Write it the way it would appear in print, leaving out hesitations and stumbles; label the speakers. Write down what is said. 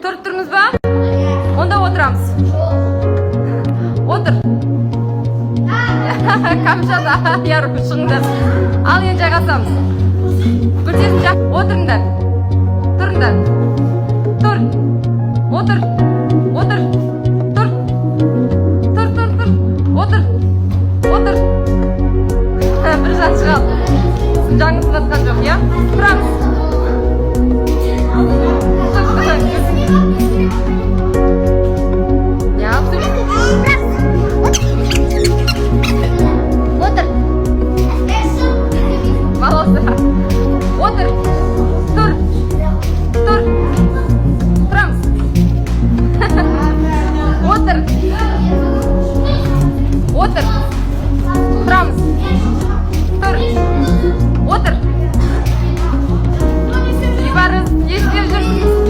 Speaker 1: Тұрып тұрмыз ба? Онда отырамыз. Отыр. Камшат, яр ұшыңдар. Ал енді жайғасамыз. Күлсесін жақ. Отырыңдар. Тұрыңдар.